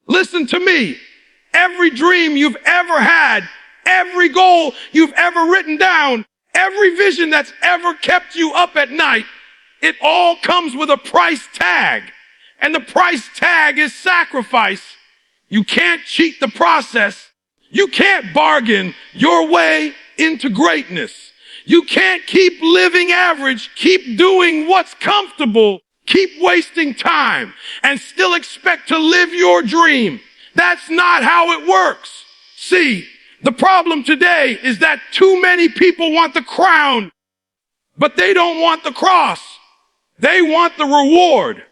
Listen to me. Every dream you've ever had, every goal you've ever written down, every vision that's ever kept you up at night, it all comes with a price tag. And the price tag is sacrifice. You can't cheat the process. You can't bargain your way into greatness. You can't keep living average, keep doing what's comfortable, keep wasting time, and still expect to live your dream. That's not how it works. See, the problem today is that too many people want the crown, but they don't want the cross. They want the reward,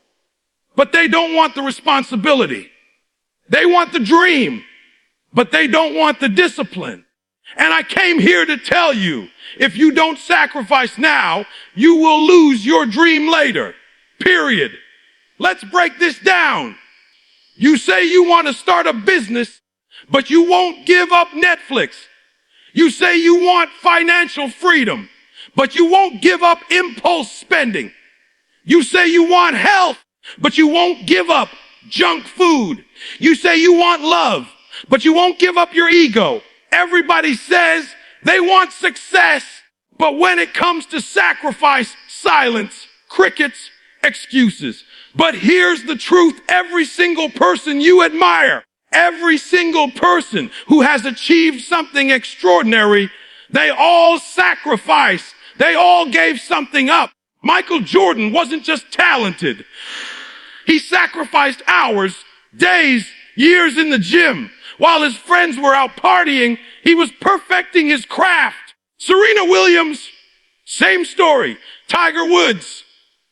but they don't want the responsibility. They want the dream, but they don't want the discipline. And I came here to tell you, if you don't sacrifice now, you will lose your dream later. Period. Let's break this down. You say you want to start a business, but you won't give up Netflix. You say you want financial freedom, but you won't give up impulse spending. You say you want health, but you won't give up junk food. You say you want love, but you won't give up your ego. Everybody says they want success, but when it comes to sacrifice, silence, crickets, excuses. But here's the truth. Every single person you admire, every single person who has achieved something extraordinary, they all sacrificed. They all gave something up. Michael Jordan wasn't just talented. He sacrificed hours, days, years in the gym. While his friends were out partying, he was perfecting his craft. Serena Williams, same story. Tiger Woods,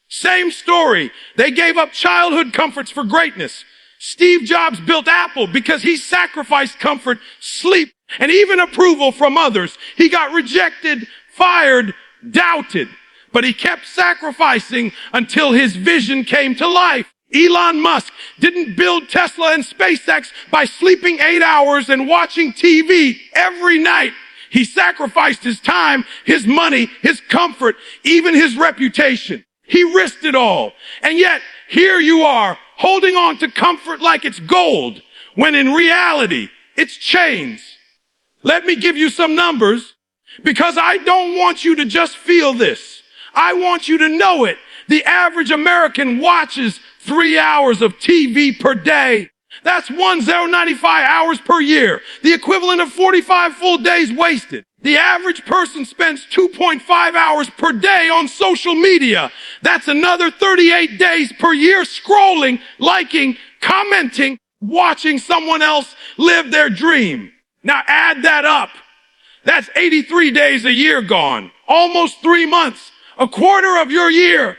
same story. They gave up childhood comforts for greatness. Steve Jobs built Apple because he sacrificed comfort, sleep, and even approval from others. He got rejected, fired, doubted, but he kept sacrificing until his vision came to life. Elon Musk didn't build Tesla and SpaceX by sleeping 8 hours and watching TV every night. He sacrificed his time, his money, his comfort, even his reputation. He risked it all. And yet, here you are, holding on to comfort like it's gold, when in reality, it's chains. Let me give you some numbers, because I don't want you to just feel this. I want you to know it. The average American watches 3 hours of TV per day. That's 1,095 hours per year, the equivalent of 45 full days wasted. The average person spends 2.5 hours per day on social media. That's another 38 days per year scrolling, liking, commenting, watching someone else live their dream. Now add that up. That's 83 days a year gone, almost 3 months, a quarter of your year.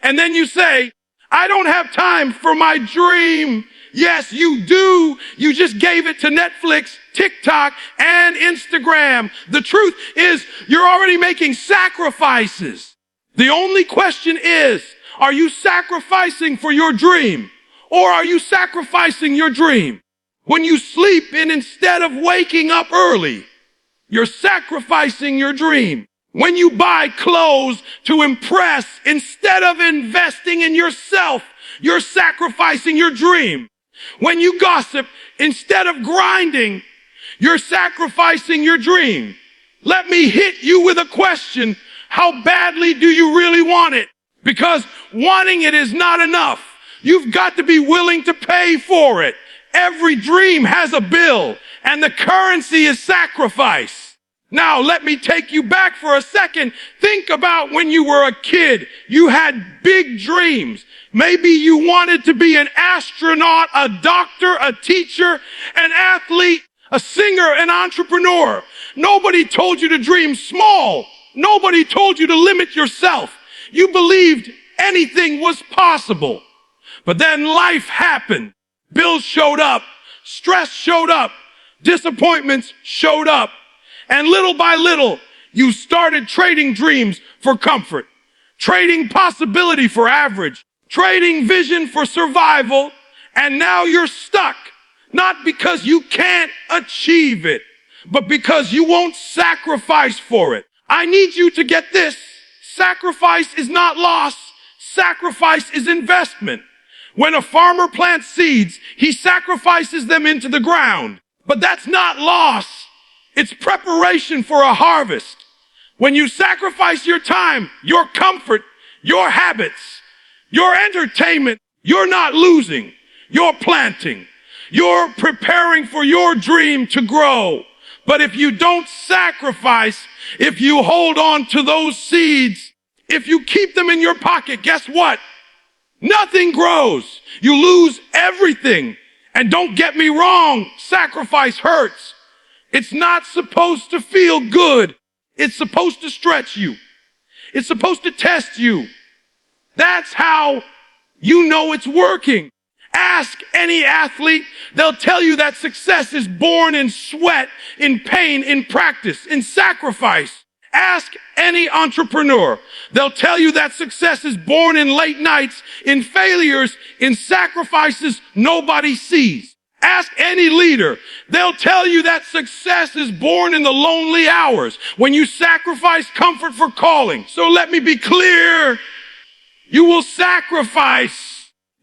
And then you say, I don't have time for my dream. Yes, you do. You just gave it to Netflix, TikTok, and Instagram. The truth is, you're already making sacrifices. The only question is, are you sacrificing for your dream? Or are you sacrificing your dream? When you sleep in instead of waking up early, you're sacrificing your dream. When you buy clothes to impress instead of investing in yourself, you're sacrificing your dream. When you gossip instead of grinding, you're sacrificing your dream. Let me hit you with a question. How badly do you really want it? Because wanting it is not enough. You've got to be willing to pay for it. Every dream has a bill, and the currency is sacrifice. Now, let me take you back for a second. Think about when you were a kid. You had big dreams. Maybe you wanted to be an astronaut, a doctor, a teacher, an athlete, a singer, an entrepreneur. Nobody told you to dream small. Nobody told you to limit yourself. You believed anything was possible. But then life happened. Bills showed up. Stress showed up. Disappointments showed up. And little by little, you started trading dreams for comfort, trading possibility for average, trading vision for survival, and now you're stuck. Not because you can't achieve it, but because you won't sacrifice for it. I need you to get this. Sacrifice is not loss. Sacrifice is investment. When a farmer plants seeds, he sacrifices them into the ground. But that's not loss. It's preparation for a harvest. When you sacrifice your time, your comfort, your habits, your entertainment, you're not losing. You're planting. You're preparing for your dream to grow. But if you don't sacrifice, if you hold on to those seeds, if you keep them in your pocket, guess what? Nothing grows. You lose everything. And don't get me wrong, sacrifice hurts. It's not supposed to feel good. It's supposed to stretch you. It's supposed to test you. That's how you know it's working. Ask any athlete. They'll tell you that success is born in sweat, in pain, in practice, in sacrifice. Ask any entrepreneur. They'll tell you that success is born in late nights, in failures, in sacrifices nobody sees. Ask any leader. They'll tell you that success is born in the lonely hours when you sacrifice comfort for calling. So let me be clear. You will sacrifice.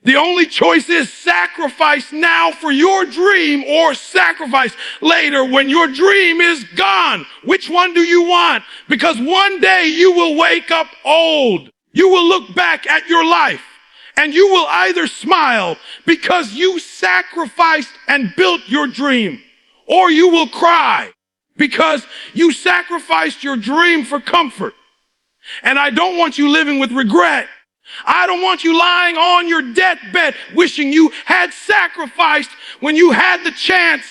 The only choice is sacrifice now for your dream or sacrifice later when your dream is gone. Which one do you want? Because one day you will wake up old. You will look back at your life and you will either smile because you sacrificed and built your dream, or you will cry because you sacrificed your dream for comfort. And I don't want you living with regret. I don't want you lying on your deathbed wishing you had sacrificed when you had the chance.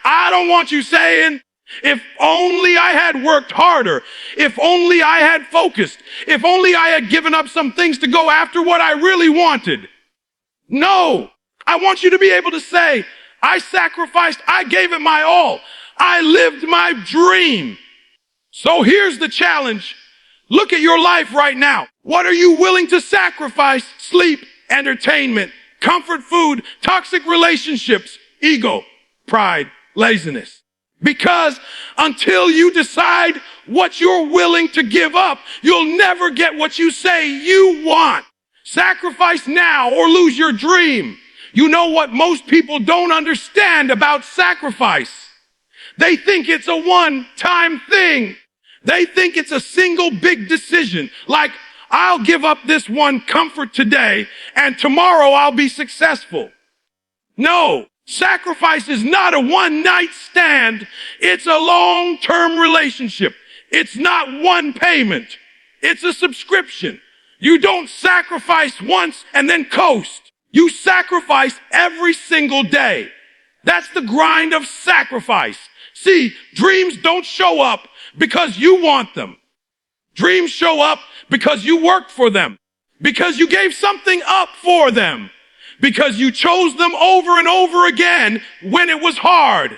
I don't want you saying, if only I had worked harder, if only I had focused, if only I had given up some things to go after what I really wanted. No, I want you to be able to say, I sacrificed, I gave it my all. I lived my dream. So here's the challenge. Look at your life right now. What are you willing to sacrifice? Sleep, entertainment, comfort food, toxic relationships, ego, pride, laziness. Because until you decide what you're willing to give up, you'll never get what you say you want. Sacrifice now or lose your dream. You know what most people don't understand about sacrifice? They think it's a one-time thing. They think it's a single big decision, like I'll give up this one comfort today and tomorrow I'll be successful. No, sacrifice is not a one-night stand. It's a long-term relationship. It's not one payment. It's a subscription. You don't sacrifice once and then coast. You sacrifice every single day. That's the grind of sacrifice. See, dreams don't show up because you want them. Dreams show up because you worked for them, because you gave something up for them, because you chose them over and over again when it was hard,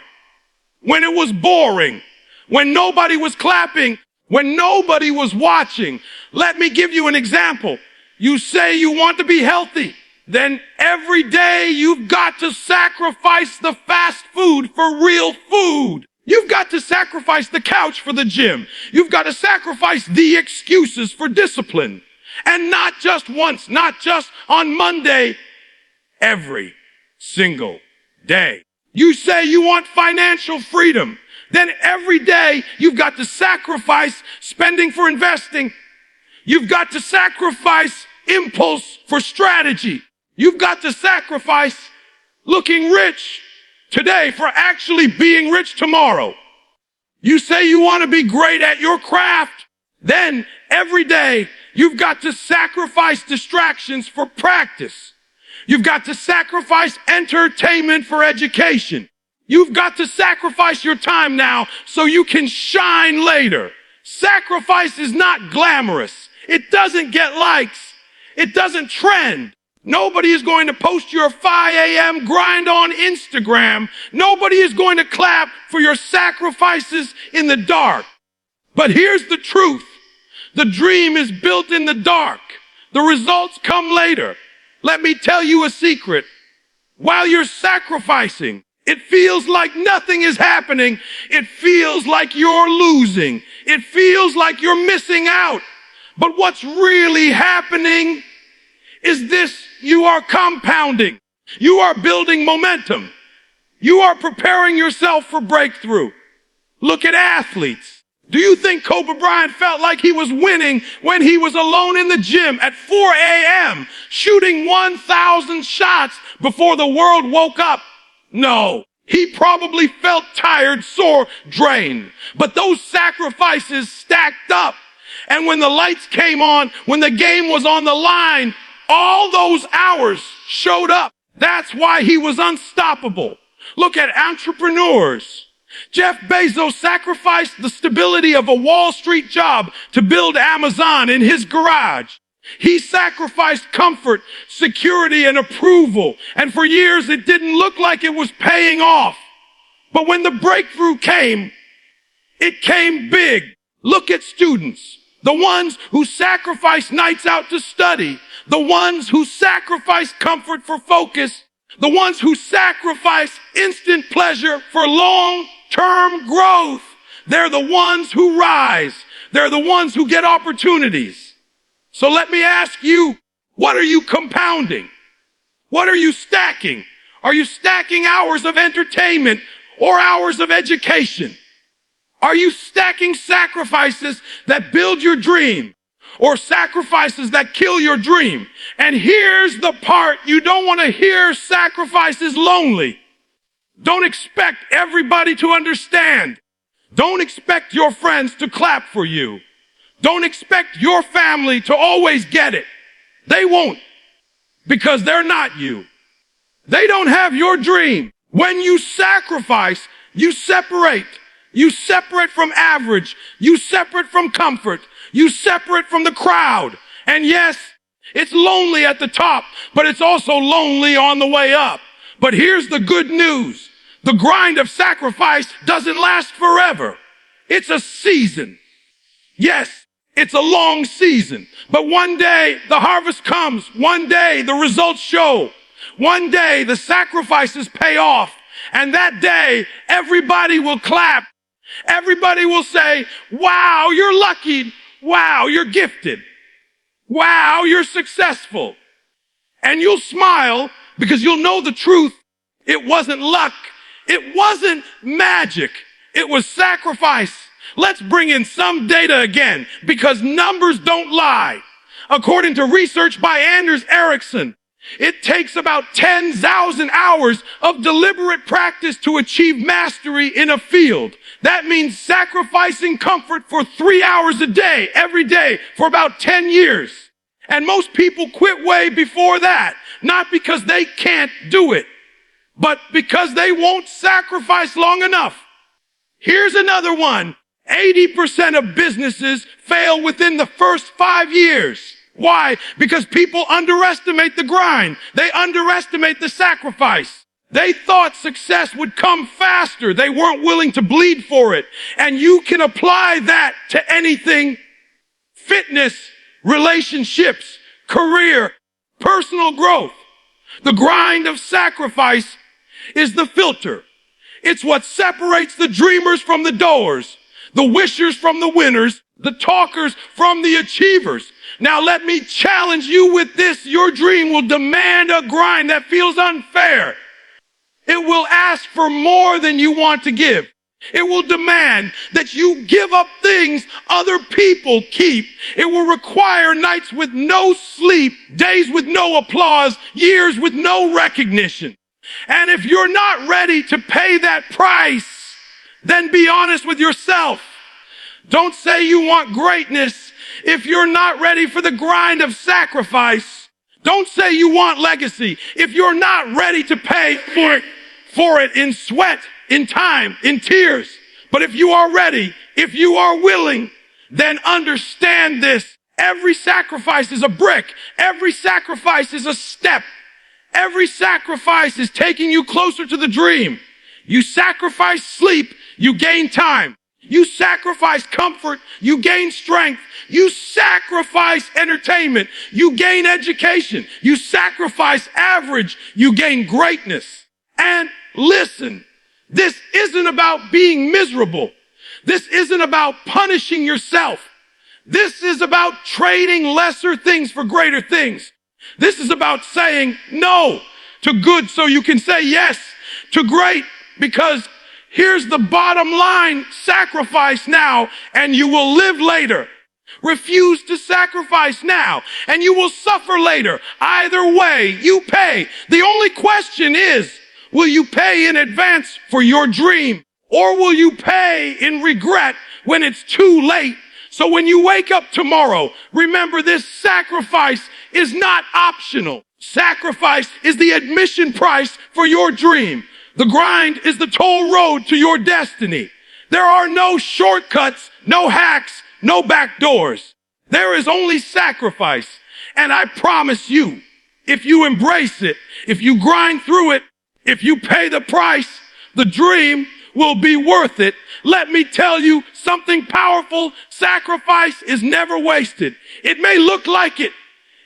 when it was boring, when nobody was clapping, when nobody was watching. Let me give you an example. You say you want to be healthy. Then every day you've got to sacrifice the fast food for real food. You've got to sacrifice the couch for the gym. You've got to sacrifice the excuses for discipline. And not just once, not just on Monday, every single day. You say you want financial freedom. Then every day you've got to sacrifice spending for investing. You've got to sacrifice impulse for strategy. You've got to sacrifice looking rich today for actually being rich tomorrow. You say you want to be great at your craft. Then every day you've got to sacrifice distractions for practice. You've got to sacrifice entertainment for education. You've got to sacrifice your time now so you can shine later. Sacrifice is not glamorous. It doesn't get likes. It doesn't trend. Nobody is going to post your 5 a.m. grind on Instagram. Nobody is going to clap for your sacrifices in the dark. But here's the truth. The dream is built in the dark. The results come later. Let me tell you a secret. While you're sacrificing, it feels like nothing is happening. It feels like you're losing. It feels like you're missing out. But what's really happening is this: you are compounding. You are building momentum. You are preparing yourself for breakthrough. Look at athletes. Do you think Kobe Bryant felt like he was winning when he was alone in the gym at 4 a.m. shooting 1,000 shots before the world woke up? No. He probably felt tired, sore, drained. But those sacrifices stacked up. And when the lights came on, when the game was on the line, all those hours showed up. That's why he was unstoppable. Look at entrepreneurs. Jeff Bezos sacrificed the stability of a Wall Street job to build Amazon in his garage. He sacrificed comfort, security, and approval. And for years, it didn't look like it was paying off. But when the breakthrough came, it came big. Look at students. The ones who sacrifice nights out to study. The ones who sacrifice comfort for focus. The ones who sacrifice instant pleasure for long-term growth. They're the ones who rise. They're the ones who get opportunities. So let me ask you, what are you compounding? What are you stacking? Are you stacking hours of entertainment or hours of education? Are you stacking sacrifices that build your dream or sacrifices that kill your dream? And here's the part you don't want to hear: sacrifice is lonely. Don't expect everybody to understand. Don't expect your friends to clap for you. Don't expect your family to always get it. They won't, because they're not you. They don't have your dream. When you sacrifice, you separate. You separate from average. You separate from comfort. You separate from the crowd. And yes, it's lonely at the top, but it's also lonely on the way up. But here's the good news. The grind of sacrifice doesn't last forever. It's a season. Yes, it's a long season. But one day the harvest comes. One day the results show. One day the sacrifices pay off. And that day everybody will clap. Everybody will say, wow, you're lucky. Wow, you're gifted. Wow, you're successful. And you'll smile because you'll know the truth. It wasn't luck. It wasn't magic. It was sacrifice. Let's bring in some data again, because numbers don't lie. According to research by Anders Ericsson, it takes about 10,000 hours of deliberate practice to achieve mastery in a field. That means sacrificing comfort for 3 hours a day, every day, for about 10 years. And most people quit way before that, not because they can't do it, but because they won't sacrifice long enough. Here's another one. 80% of businesses fail within the first 5 years. Why? Because people underestimate the grind. They underestimate the sacrifice. They thought success would come faster. They weren't willing to bleed for it. And you can apply that to anything: fitness, relationships, career, personal growth. The grind of sacrifice is the filter. It's what separates the dreamers from the doers, the wishers from the winners, the talkers from the achievers. Now let me challenge you with this. Your dream will demand a grind that feels unfair. It will ask for more than you want to give. It will demand that you give up things other people keep. It will require nights with no sleep, days with no applause, years with no recognition. And if you're not ready to pay that price, then be honest with yourself. Don't say you want greatness if you're not ready for the grind of sacrifice. Don't say you want legacy if you're not ready to pay for it in sweat, in time, in tears. But if you are ready, if you are willing, then understand this. Every sacrifice is a brick. Every sacrifice is a step. Every sacrifice is taking you closer to the dream. You sacrifice sleep, you gain time. You sacrifice comfort, you gain strength. You sacrifice entertainment, you gain education. You sacrifice average, you gain greatness. And listen, this isn't about being miserable. This isn't about punishing yourself. This is about trading lesser things for greater things. This is about saying no to good so you can say yes to great, because here's the bottom line: sacrifice now and you will live later. Refuse to sacrifice now and you will suffer later. Either way, you pay. The only question is, will you pay in advance for your dream, or will you pay in regret when it's too late? So when you wake up tomorrow, remember, this sacrifice is not optional. Sacrifice is the admission price for your dream. The grind is the toll road to your destiny. There are no shortcuts, no hacks, no back doors. There is only sacrifice. And I promise you, if you embrace it, if you grind through it, if you pay the price, the dream will be worth it. Let me tell you something powerful: sacrifice is never wasted. It may look like it,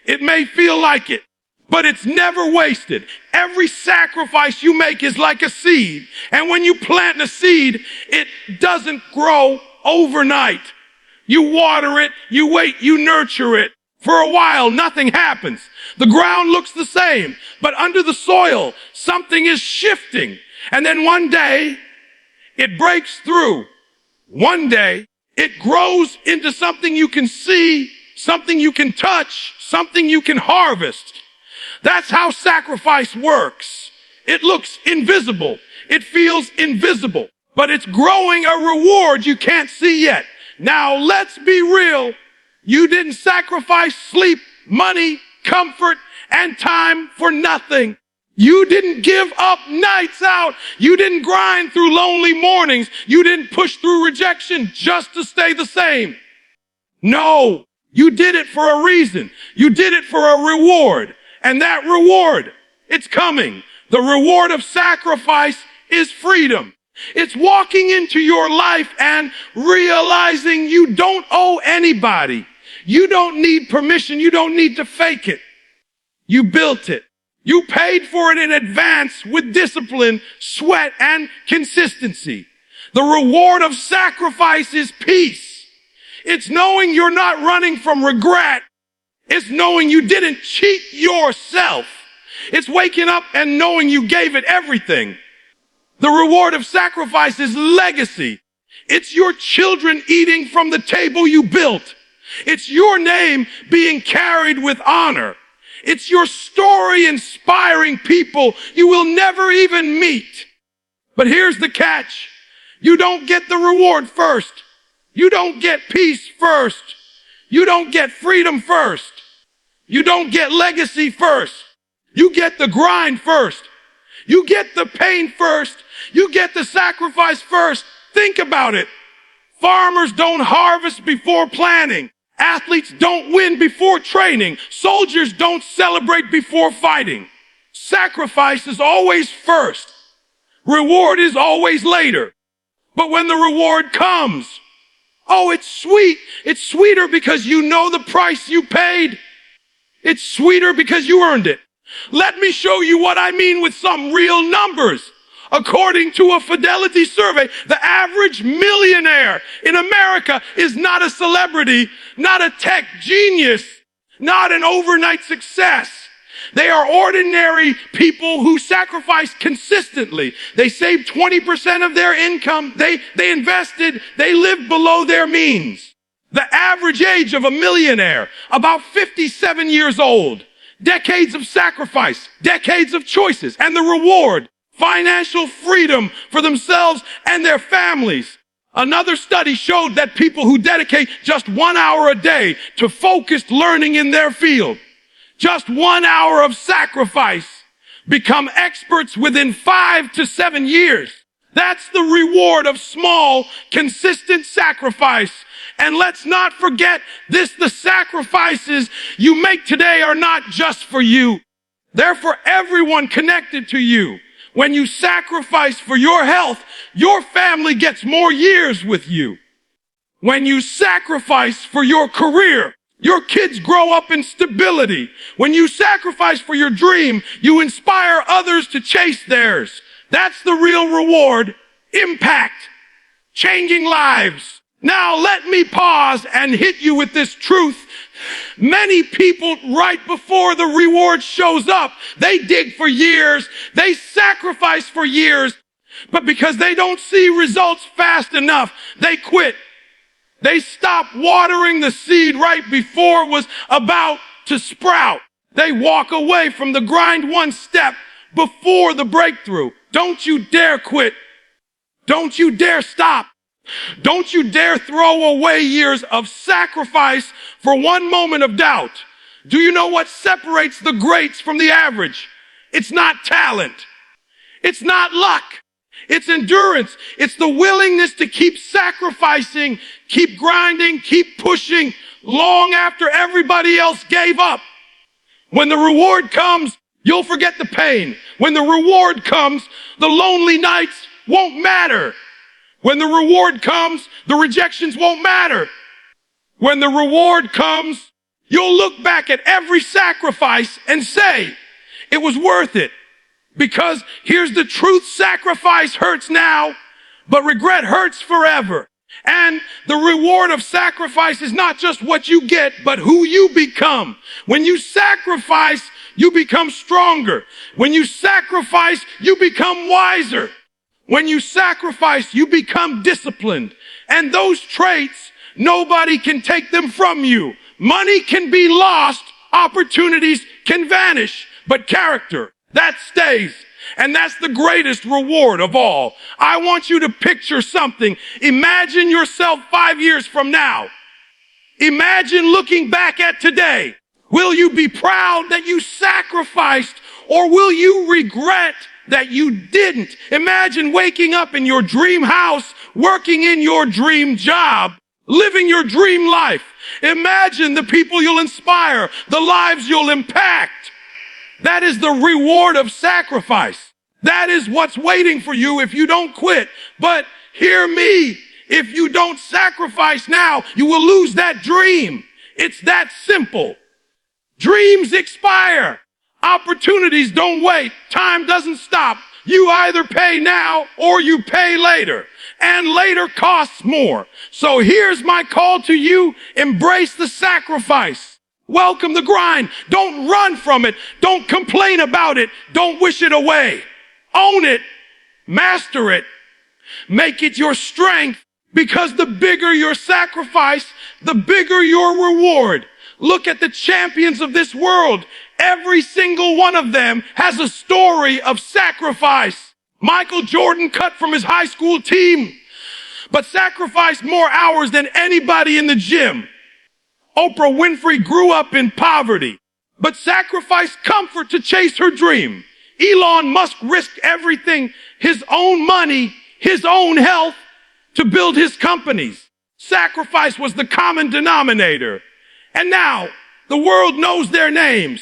it may feel like it, but it's never wasted. Every sacrifice you make is like a seed. And when you plant a seed, it doesn't grow overnight. You water it, you wait, you nurture it. For a while, nothing happens. The ground looks the same, but under the soil, something is shifting. And then one day, it breaks through. One day, it grows into something you can see, something you can touch, something you can harvest. That's how sacrifice works. It looks invisible. It feels invisible, but it's growing a reward you can't see yet. Now, let's be real. You didn't sacrifice sleep, money, comfort, and time for nothing. You didn't give up nights out. You didn't grind through lonely mornings. You didn't push through rejection just to stay the same. No, you did it for a reason. You did it for a reward. And that reward, it's coming. The reward of sacrifice is freedom. It's walking into your life and realizing you don't owe anybody. You don't need permission. You don't need to fake it. You built it. You paid for it in advance with discipline, sweat, and consistency. The reward of sacrifice is peace. It's knowing you're not running from regret. It's knowing you didn't cheat yourself. It's waking up and knowing you gave it everything. The reward of sacrifice is legacy. It's your children eating from the table you built. It's your name being carried with honor. It's your story inspiring people you will never even meet. But here's the catch. You don't get the reward first. You don't get peace first. You don't get freedom first. You don't get legacy first. You get the grind first. You get the pain first. You get the sacrifice first. Think about it. Farmers don't harvest before planting. Athletes don't win before training. Soldiers don't celebrate before fighting. Sacrifice is always first. Reward is always later. But when the reward comes, oh, it's sweet. It's sweeter because you know the price you paid. It's sweeter because you earned it. Let me show you what I mean with some real numbers. According to a Fidelity survey, the average millionaire in America is not a celebrity, not a tech genius, not an overnight success. They are ordinary people who sacrifice consistently. They saved 20% of their income. They invested. They lived below their means. The average age of a millionaire, about 57 years old. Decades of sacrifice, decades of choices, and the reward, financial freedom for themselves and their families. Another study showed that people who dedicate just 1 hour a day to focused learning in their field, just 1 hour of sacrifice, become experts within 5 to 7 years. That's the reward of small, consistent sacrifice. And let's not forget this: the sacrifices you make today are not just for you. They're for everyone connected to you. When you sacrifice for your health, your family gets more years with you. When you sacrifice for your career, your kids grow up in stability. When you sacrifice for your dream, you inspire others to chase theirs. That's the real reward. Impact. Changing lives. Now let me pause and hit you with this truth. Many people, right before the reward shows up, they dig for years, they sacrifice for years, but because they don't see results fast enough, they quit. They stop watering the seed right before it was about to sprout. They walk away from the grind one step before the breakthrough. Don't you dare quit. Don't you dare stop. Don't you dare throw away years of sacrifice for one moment of doubt. Do you know what separates the greats from the average? It's not talent. It's not luck. It's endurance. It's the willingness to keep sacrificing, keep grinding, keep pushing long after everybody else gave up. When the reward comes, you'll forget the pain. When the reward comes, the lonely nights won't matter. When the reward comes, the rejections won't matter. When the reward comes, you'll look back at every sacrifice and say, it was worth it. Because here's the truth, sacrifice hurts now, but regret hurts forever. And the reward of sacrifice is not just what you get, but who you become. When you sacrifice, you become stronger. When you sacrifice, you become wiser. When you sacrifice, you become disciplined. And those traits, nobody can take them from you. Money can be lost, opportunities can vanish, but character, that stays. And that's the greatest reward of all. I want you to picture something. Imagine yourself 5 years from now. Imagine looking back at today. Will you be proud that you sacrificed, or will you regret that you didn't? Imagine waking up in your dream house, working in your dream job, living your dream life. Imagine the people you'll inspire, the lives you'll impact. That is the reward of sacrifice. That is what's waiting for you if you don't quit. But hear me, if you don't sacrifice now, you will lose that dream. It's that simple. Dreams expire. Opportunities don't wait. Time doesn't stop. You either pay now or you pay later. And later costs more. So here's my call to you. Embrace the sacrifice. Welcome the grind. Don't run from it. Don't complain about it. Don't wish it away. Own it. Master it. Make it your strength, because the bigger your sacrifice, the bigger your reward. Look at the champions of this world. Every single one of them has a story of sacrifice. Michael Jordan cut from his high school team, but sacrificed more hours than anybody in the gym. Oprah Winfrey grew up in poverty, but sacrificed comfort to chase her dream. Elon Musk risked everything, his own money, his own health, to build his companies. Sacrifice was the common denominator. And now, the world knows their names.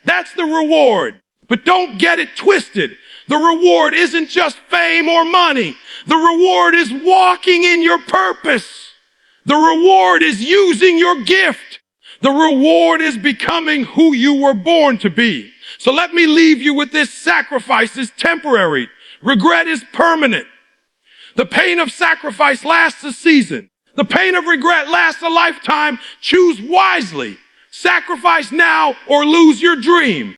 That's the reward. But don't get it twisted. The reward isn't just fame or money. The reward is walking in your purpose. The reward is using your gift. The reward is becoming who you were born to be. So let me leave you with this: sacrifice is temporary. Regret is permanent. The pain of sacrifice lasts a season. The pain of regret lasts a lifetime. Choose wisely. Sacrifice now or lose your dream.